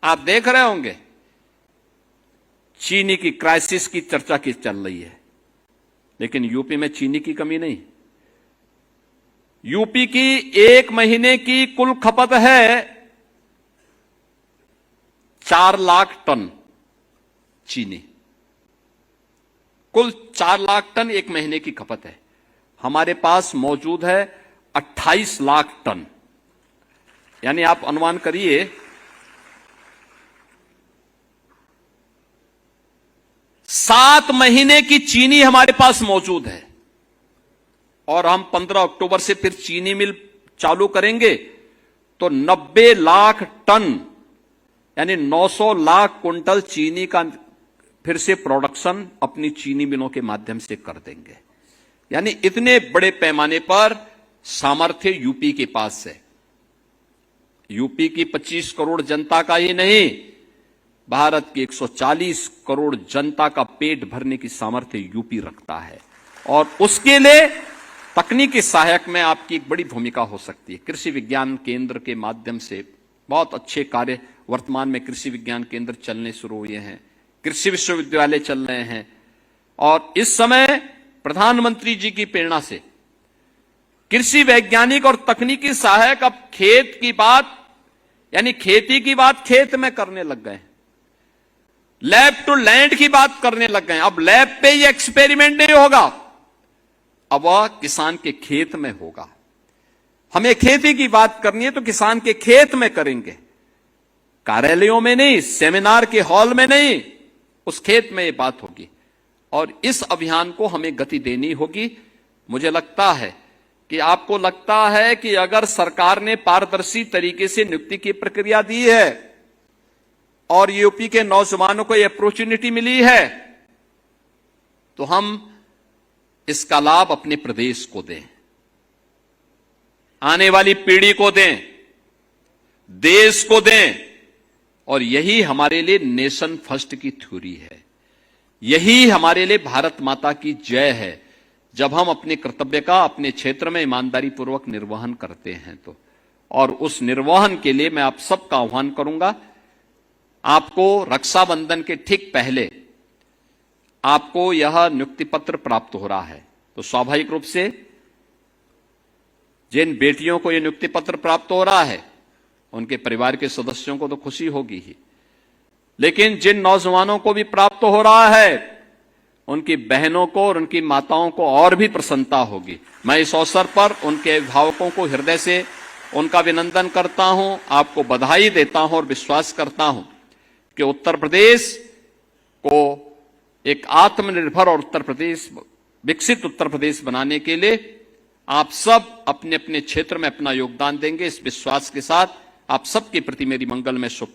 आप देख रहे होंगे चीनी की क्राइसिस की चर्चा की चल रही है, लेकिन यूपी में चीनी की कमी नहीं। यूपी की एक महीने की कुल खपत है 4 लाख टन चीनी, कुल 4 लाख टन एक महीने की खपत है। हमारे पास मौजूद है 28 लाख टन, यानी आप अनुमान करिए 7 महीने की चीनी हमारे पास मौजूद है। और हम 15 अक्टूबर से फिर चीनी मिल चालू करेंगे तो 90 लाख टन यानी 900 लाख कुंटल चीनी का फिर से प्रोडक्शन अपनी चीनी मिलों के माध्यम से कर देंगे। यानी इतने बड़े पैमाने पर सामर्थ्य यूपी के पास है। यूपी की 25 करोड़ जनता का ही नहीं, भारत की 140 करोड़ जनता का पेट भरने की सामर्थ्य यूपी रखता है। और उसके लिए तकनीकी सहायक में आपकी एक बड़ी भूमिका हो सकती है। कृषि विज्ञान केंद्र के माध्यम से बहुत अच्छे कार्य वर्तमान में कृषि विज्ञान केंद्र चलने शुरू हुए हैं, कृषि विश्वविद्यालय चल रहे हैं। और इस समय प्रधानमंत्री जी की प्रेरणा से कृषि वैज्ञानिक और तकनीकी सहायक अब खेत की बात यानी खेती की बात खेत में करने लग गए, लैब टू लैंड की बात करने लग गए। अब लैब पे ही एक्सपेरिमेंट नहीं होगा, अब वह किसान के खेत में होगा। हमें खेती की बात करनी है तो किसान के खेत में करेंगे, कार्यालयों में नहीं, सेमिनार के हॉल में नहीं, उस खेत में यह बात होगी। और इस अभियान को हमें गति देनी होगी। मुझे लगता है कि आपको लगता है कि अगर सरकार ने पारदर्शी तरीके से नियुक्ति की प्रक्रिया दी है और यूपी के नौजवानों को यह अपॉर्चुनिटी मिली है, तो हम इसका लाभ अपने प्रदेश को दें, आने वाली पीढ़ी को दें, देश को दें। और यही हमारे लिए नेशन फर्स्ट की थ्योरी है, यही हमारे लिए भारत माता की जय है। जब हम अपने कर्तव्य का अपने क्षेत्र में ईमानदारी पूर्वक निर्वहन करते हैं तो, और उस निर्वहन के लिए मैं आप सबका आह्वान करूंगा। आपको रक्षाबंधन के ठीक पहले आपको यह नियुक्ति पत्र प्राप्त हो रहा है, तो स्वाभाविक रूप से जिन बेटियों को यह नियुक्ति पत्र प्राप्त हो रहा है उनके परिवार के सदस्यों को तो खुशी होगी ही, लेकिन जिन नौजवानों को भी प्राप्त हो रहा है उनकी बहनों को और उनकी माताओं को और भी प्रसन्नता होगी। मैं इस अवसर पर उनके अभिभावकों को हृदय से उनका अभिनंदन करता हूं, आपको बधाई देता हूं और विश्वास करता हूं कि उत्तर प्रदेश को एक आत्मनिर्भर और उत्तर प्रदेश विकसित उत्तर प्रदेश बनाने के लिए आप सब अपने अपने क्षेत्र में अपना योगदान देंगे। इस विश्वास के साथ आप सबके प्रति मेरी मंगलमय शुभ